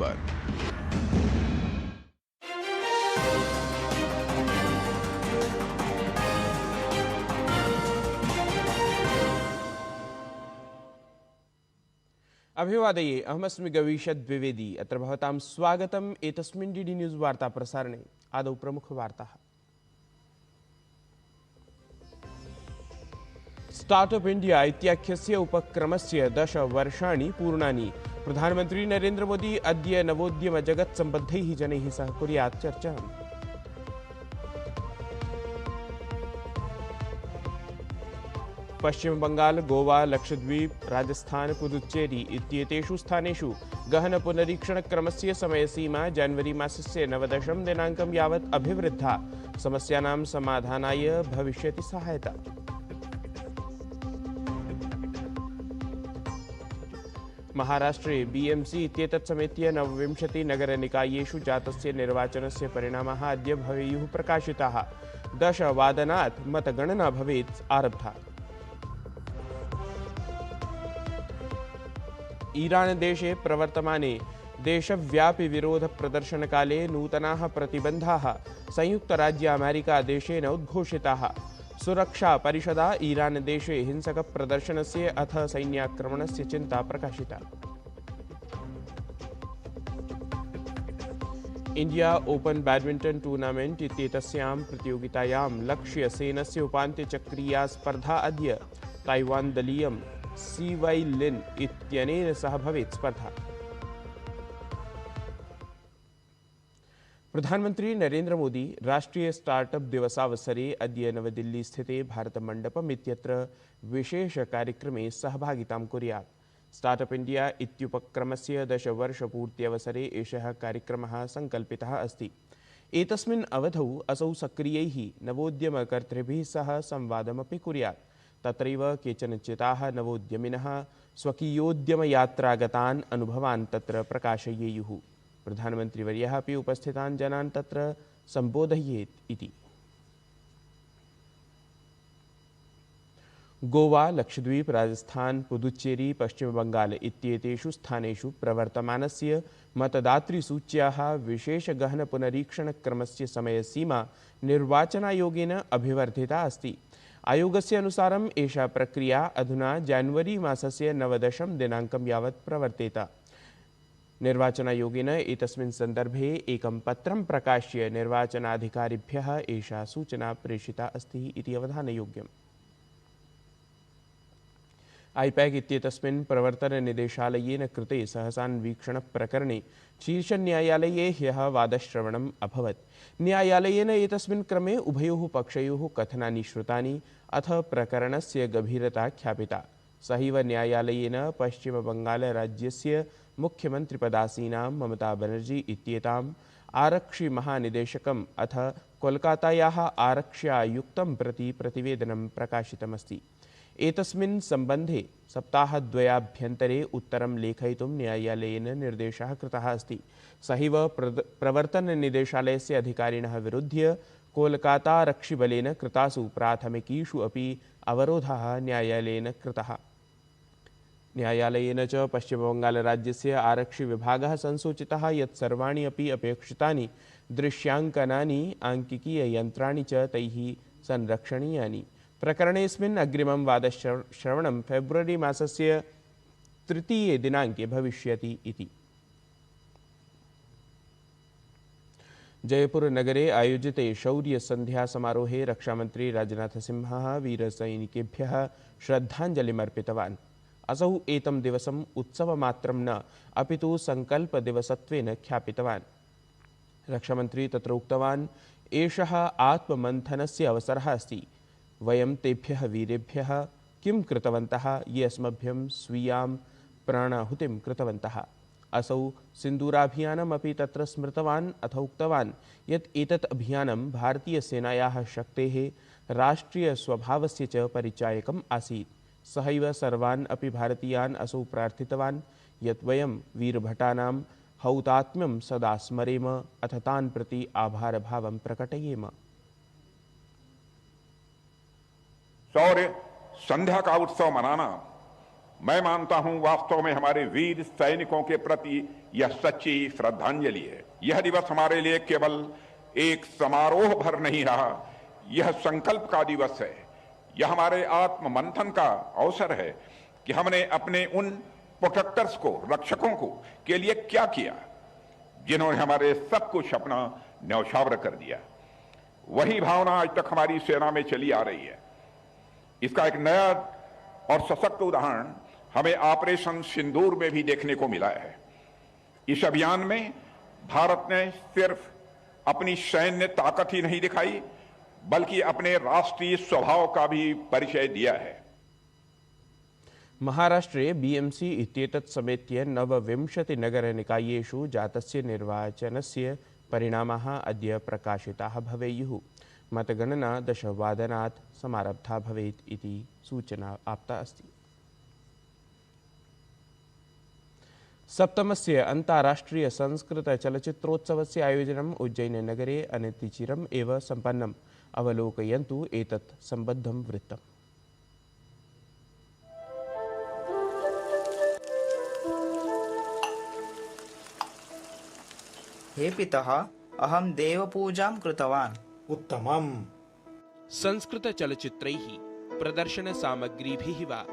पर। अभिवादये, अहमस्मि गवीषद् द्विवेदी। अत्र भवतां स्वागतम् एतस्मिन् डीडी न्यूज़ वार्ता प्रसारणे। आदौ प्रमुखवार्ताः। स्टार्टअप इंडिया इत्याख्यस्य उपक्रमस्य 10 वर्षाणि पूर्णानि। प्रधानमन्त्री नरेन्द्र मोदी अद्य नवोद्यमजगत्सम्बद्धैः जनैः सह कुर्यात् चर्चाम्। पश्चिम बंगाल, गोवा, लक्षद्वीप, राजस्थान, पुदुच्चेरी इत्येतेषु स्थानेषु गहनपुनरीक्षणक्रमस्य समयसीमा जनवरी मासस्य 19 दिनाङ्कं यावत् अभिवृद्धा। समस्यानां समाधानाय भविष्यति सहायता। महाराष्ट्रे बीएमसी इत्येतत् समेत्य 29 नगरनिकायेषु जातस्य निर्वाचनस्य परिणामाः अद्य भवेयुः प्रकाशिताः। 10 वादनात् मतगणना भवेत् आरब्धा। ईरान देशे प्रवर्तमाने देशव्यापी विरोध प्रदर्शनकाले नूतनाः प्रतिबन्धाः संयुक्तराज्य अमेरिका देशेन उद्घोषिताः। सुरक्षा परिषदा ईरान देशे हिंसक प्रदर्शनस्य अथ सैन्याक्रमणस्य चिन्ता प्रकाशिता। इंडिया ओपन बैडमिंटन टूर्नामेंट इत्येतस्यां प्रतियोगितायां लक्ष्यसेनस्य उपान्त्यचक्रीया स्पर्धा अद्य ताइवान दलीयं सीवै लिन इत्यनेन सह भवेत् स्पर्धा। प्रधानमंत्री नरेन्द्र मोदी राष्ट्रीय स्टार्टअप दिवसावसरे अद्य नवदिल्ली स्थिते भारतमण्डपम् इत्यत्र विशेष कार्यक्रमे सहभागितां कुर्यात्। स्टार्टअप इंडिया इत्युपक्रमस्य 10 वर्षपूर्त्यवसरे एषः कार्यक्रमः संकल्पितः अस्ति। एतस्मिन् अवधौ असौ सक्रियैः नवोद्यमकर्तृभिः सह संवादमपि कुर्यात्। तत्रैव केचन चिताः नवोद्यमिनः स्वकीयोद्यमयात्रागतान् अनुभवान् तत्र प्रकाशयेयुः। प्रधानमन्त्रीवर्यः अपि उपस्थितान् जनान् तत्र सम्बोधयेत् इति। गोवा, लक्षद्वीप, राजस्थान, पुदुच्चेरी, पश्चिम बंगाल इत्येतेषु स्थानेषु प्रवर्तमानस्य मतदातृसूच्याः विशेषगहनपुनरीक्षणक्रमस्य समयसीमा निर्वाचनायोगेन अभिवर्धिता अस्ति। आयोगस्य अनुसारम् एषा प्रक्रिया अधुना जनवरी मासस्य 19 दिनाङ्कं यावत् प्रवर्तेत। निर्वाचनायोगेन एतस्मिन् सन्दर्भे एकं पत्रं प्रकाश्य निर्वाचनाधिकारिभ्यः एषा सूचना प्रेषिता अस्ति इति अवधानयोग्यम्। आईपैक इत्येतस्मिन् प्रवर्तननिदेशालयेन कृते सहसान्वीक्षणप्रकरणे शीर्षन्यायालये ह्यः वादश्रवणम् अभवत्। न्यायालयेन एतस्मिन् क्रमे उभयोः पक्षयोः कथनानि श्रुतानि अथ प्रकरणस्य गभीरता ख्यापिता। सहैव न्यायालयेन पश्चिमबङ्गालराज्यस्य मुख्यमन्त्रिपदासीनां ममता बनर्जी इत्येताम् आरक्षिमहानिदेशकम् अथ कोलकातायाः आरक्ष्यायुक्तं प्रति प्रतिवेदनं प्रकाशितमस्ति। एतस्मिन् सम्बन्धे सप्ताहद्वयाभ्यन्तरे उत्तरं लेखयितुं न्यायालयेन निर्देशः कृतः अस्ति। सहैव प्रवर्तननिदेशालयस्य अधिकारिणः विरुध्य कोलकातारक्षिबलेन कृतासु प्राथमिकीषु अपि अवरोधः न्यायालयेन कृतः। न्यायालयेन च पश्चिमबङ्गालराज्यस्य आरक्षिविभागः संसूचितः यत् सर्वाणि अपि अपेक्षितानि दृश्याङ्कनानि आङ्किकीययन्त्राणि च तैः संरक्षणीयानि। प्रकरणेऽस्मिन् अग्रिमं वादश्रवणं फेब्रुवरी मासस्य 3 दिनाङ्के भविष्यति इति। जयपुरनगरे आयोजिते शौर्यसन्ध्यासमारोहे रक्षामन्त्री राजनाथसिंहः वीरसैनिकेभ्यः श्रद्धाञ्जलिमर्पितवान्। असौ एतं दिवसम् उत्सवमात्रं न अपितु सङ्कल्पदिवसत्वेन ख्यापितवान्। रक्षामन्त्री तत्र उक्तवान्, एषः आत्ममन्थनस्य अवसरः अस्ति। वयं तेभ्यः वीरेभ्यः किं कृतवन्तः ये अस्मभ्यं स्वीयां प्राणाहुतिं कृतवन्तः। असौ सिन्दूराभियानम् अपि तत्र स्मृतवान् अथ उक्तवान् यत् एतत् अभियानं भारतीयसेनायाः शक्तेः राष्ट्रियस्वभावस्य च परिचायकम् आसीत्। सहैव सर्वान् अपि भारतीयान् असौ प्रार्थितवान् यत् वयं वीरभटानां हौतात्म्यं सदा स्मरेम अथ तान् प्रति आभारभावं प्रकटयेम। शौर्य संध्या का उत्सव मनाना मैं मानता हूं वास्तव में हमारे वीर सैनिकों के प्रति यह सच्ची श्रद्धांजलि है। यह दिवस हमारे लिए केवल एक समारोह भर नहीं रहा, यह संकल्प का दिवस है। यह हमारे आत्म मंथन का अवसर है कि हमने अपने उन प्रोटेक्टर्स को, रक्षकों को के लिए क्या किया जिन्होंने हमारे सब कुछ अपना न्यौछावर कर दिया। वही भावना आज तक हमारी सेना में चली आ रही है। इसका एक नया और सशक्त उदाहरण हमें ऑपरेशन सिंदूर में भी देखने को मिला है। इस अभियान में भारत ने सिर्फ अपनी सैन्य ताकत ही नहीं दिखाई, बल्कि अपने राष्ट्रीय स्वभाव का भी परिचय दिया है। महाराष्ट्रे बीएमसी इत्येतत् समेत्य 29 नगरनिकायेषु जातस्य निर्वाचनस्य परिणामाः अद्य प्रकाशिताः भवेयुः। मतगणना 10 वादनात् समारब्धा भवेत् इति सूचना आप्ता अस्ति। सप्तमस्य अन्ताराष्ट्रिय संस्कृत चलच्चित्रोत्सवस्य आयोजनम् उज्जैननगरे अनतिचिरम् एव सम्पन्नम्। अवलोकयन्तु एतत् सम्बद्धं वृत्तम्। हे पितः, अहं देवपूजां कृतवान्। उत्तमम्। संस्कृतचलच्चित्रैः प्रदर्शनसामग्रीभिः वा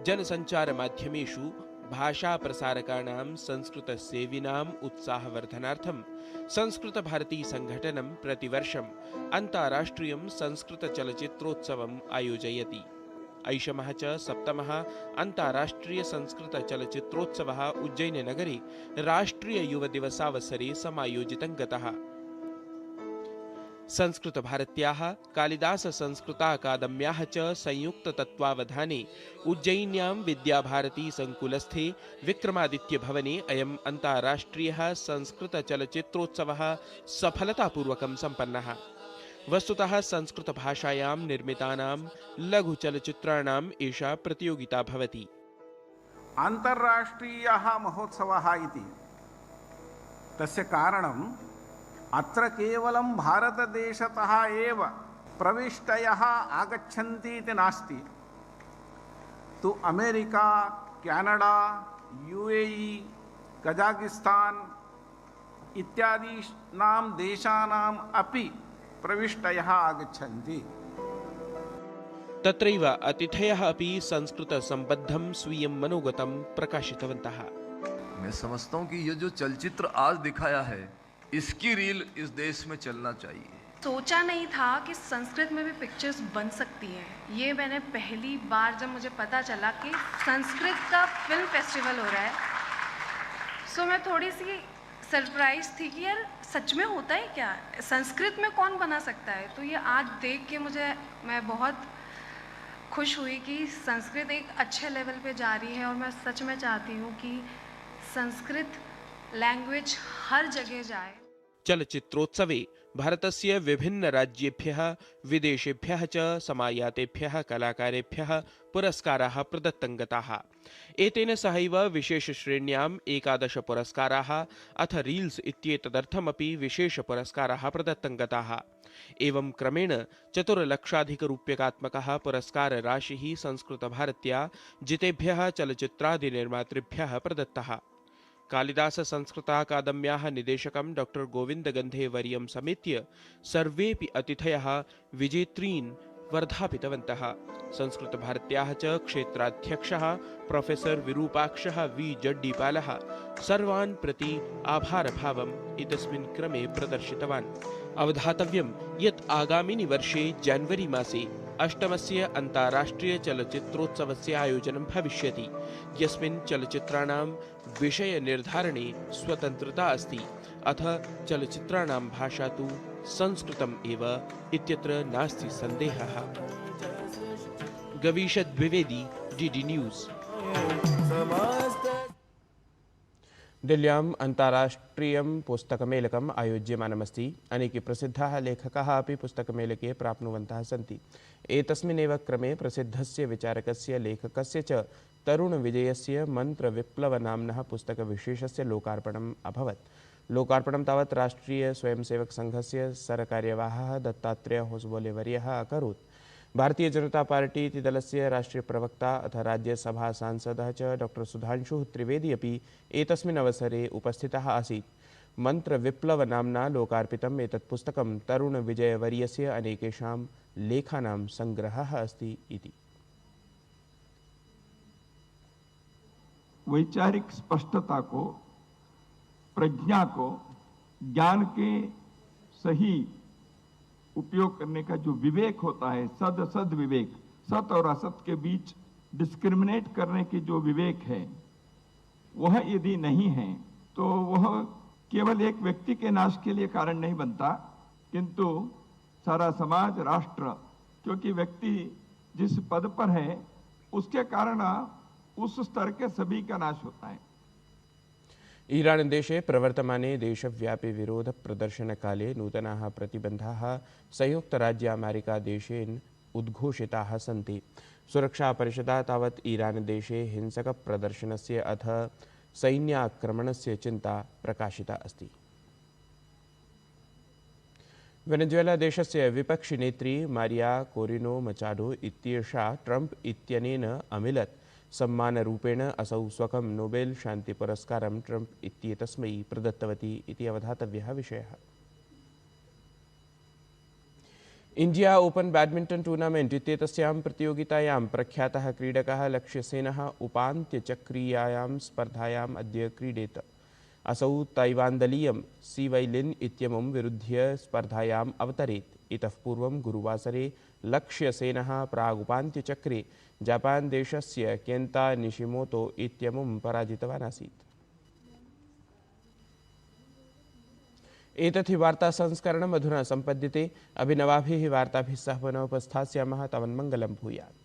जनसञ्चारमाध्यमेषु भाषाप्रसारकाणां संस्कृतसेविनाम् उत्साहवर्धनार्थं संस्कृतभारतीसङ्घटनं प्रतिवर्षम् अन्ताराष्ट्रियं संस्कृतचलच्चित्रोत्सवम् आयोजयति। ऐषमः च सप्तमः अन्ताराष्ट्रियसंस्कृतचलच्चित्रोत्सवः उज्जैननगरे राष्ट्रिययुवदिवसावसरे समायोजितं गतः। संस्कृतभारत्याः कालिदाससंस्कृताकादम्याः च संयुक्ततत्त्वावधाने उज्जयिन्यां विद्याभारतीसङ्कुलस्थे विक्रमादित्यभवने अयम् अन्ताराष्ट्रियः संस्कृतचलच्चित्रोत्सवः सफलतापूर्वकं सम्पन्नः। वस्तुतः संस्कृतभाषायां निर्मितानां लघुचलच्चित्राणाम् एषा प्रतियोगिता भवति। अन्तर्राष्ट्रीयः महोत्सवः इति तस्य कारणम् अत्र केवलं भारतदेशतः एव प्रविष्टयः आगच्छन्ति इति नास्ति, तु अमेरिका, केनडा, UAE, कजाकिस्तान इत्यादीनां देशानाम् अपि प्रविष्टयः आगच्छन्ति। तत्रैव अतिथयः अपि संस्कृतसम्बद्धं स्वीयं मनोगतं प्रकाशितवन्तः। मैं समझता हूँ कि ये जो चलचित्र आज दिखाया है, इसकी रील इस देश में चलना चाहिए। सोचा नहीं था कि संस्कृत में भी पिक्चर्स बन सकती हैं। ये मैंने पहली बार जब मुझे पता चला कि संस्कृत का फिल्म फेस्टिवल हो रहा है, सो मैं थोड़ी सी सरप्राइज थी कि यार सच में होता है क्या, संस्कृत में कौन बना सकता है। तो ये आज देख के मैं बहुत खुश हुई कि संस्कृत एक अच्छे लेवल पे जा रही है, और मैं सच में चाहती हूँ कि संस्कृत लैंग्वेज हर जगह जाए। चलच्चित्रोत्सवे भारतस्य विभिन्नराज्येभ्यः विदेशेभ्यः च समायातेभ्यः कलाकारेभ्यः पुरस्काराः प्रदत्तं गताः। एतेन सहैव विशेषश्रेण्याम् 11 पुरस्काराः अथ रील्स् इत्येतदर्थमपि विशेषपुरस्काराः प्रदत्तं गताः। एवं क्रमेण 4 लक्षाधिकरूप्यकात्मकः पुरस्कारराशिः संस्कृतभारत्या जितेभ्यः चलच्चित्रादिनिर्मातृभ्यः प्रदत्तः। कालिदाससंस्कृताकादम्याः निदेशकं डॉक्टर गोविन्दगन्धे वर्यं समेत्य सर्वेऽपि अतिथयः विजेत्रीन् वर्धापितवन्तः। संस्कृतभारत्याः च क्षेत्राध्यक्षः प्रोफेसर विरूपाक्षः वी जड्डीपालः सर्वान् प्रति आभारभावम् एतस्मिन् क्रमे प्रदर्शितवान्। अवधातव्यं यत् आगामिनि वर्षे जनवरी मासे 8मस्य अन्ताराष्ट्रियचलच्चित्रोत्सवस्य आयोजनं भविष्यति, यस्मिन् चलच्चित्राणां विषयनिर्धारणे स्वतन्त्रता अस्ति, अथ चलच्चित्राणां भाषा तु संस्कृतम् एव इत्यत्र नास्ति सन्देहः। Gavish Dwivedi, DD news. दिल्ल्याम् अन्ताराष्ट्रियं पुस्तकमेलकम् आयोज्यमानमस्ति। अनेके प्रसिद्धाः लेखकाः अपि पुस्तकमेलके प्राप्नुवन्तः सन्ति। एतस्मिन्नेव क्रमे प्रसिद्धस्य विचारकस्य लेखकस्य च तरुणविजयस्य मन्त्रविप्लवनाम्नः पुस्तकविशेषस्य लोकार्पणम् अभवत्। लोकार्पणं तावत् राष्ट्रीयस्वयंसेवकसङ्घस्य सरकार्यवाहः दत्तात्रेय होसबोलेवर्यः अकरोत्। भारतीय जनता पार्टी इति दलस्य राष्ट्रीय प्रवक्ता अथ राज्यसभा सांसदः च डॉक्टर सुधांशुः त्रिवेदी अपि एतस्मिन् अवसरे उपस्थितः आसीत्। मंत्रविप्लव नाम्ना लोकार्पितम् एतत् पुस्तकं तरुणविजयवर्यस्य अनेकेषां लेखानां संग्रहः अस्ति इति। वैचारिक स्पष्टता को, प्रज्ञा को, ज्ञान के सही उपयोग करने का जो विवेक होता है, सद विवेक, सत और असत के बीच डिस्क्रिमिनेट करने की जो विवेक है, वह यदि नहीं है तो वह केवल एक व्यक्ति के नाश के लिए कारण नहीं बनता, किंतु सारा समाज, राष्ट्र, क्योंकि व्यक्ति जिस पद पर है उसके कारण उस स्तर के सभी का नाश होता है। ईरान देशे प्रवर्तमाने देशव्यापी विरोध प्रदर्शनकाले नूतनाः प्रतिबन्धाः संयुक्तराज्यामेरिकादेशेन उद्घोषिताः सन्ति। सुरक्षापरिषदा तावत् ईरान देशे हिंसकप्रदर्शनस्य अथ सैन्याक्रमणस्य चिन्ता प्रकाशिता अस्ति। वेनेजुएला देशस्य विपक्षिनेत्री मारिया कोरिनो मचाडो इत्येषा ट्रम्प इत्यनेन अमिलत्। सम्मानरूपेण असौ स्वकं नोबेल शान्तिपुरस्कारं ट्रम्प इत्येतस्मै प्रदत्तवती इति अवधातव्यः विषयः। इंडिया ओपन बैडमिंटन टूर्नामेंट इत्येतस्यां प्रतियोगितायां प्रख्यातः क्रीडकः लक्ष्यसेनः उपान्त्यचक्रीयायां स्पर्धायाम् अद्य क्रीडेत। असौ तैवान्दलीयं सी वै लिन इत्यमुं विरुध्य स्पर्धायाम् अवतरेत्। इतः पूर्वं गुरुवासरे लक्ष्यसेनः प्रागुपान्त्यचक्रे जापान देशस्य केन्ता निशिमोतो इत्यमुं पराजितवान् आसीत्। एतत् हि वार्ता संस्करणम् अधुना सम्पद्यते। अभिनवाभिः वार्ताभिः सह पुनः उपस्थास्यामः। तावन्मङ्गलं भूयात्।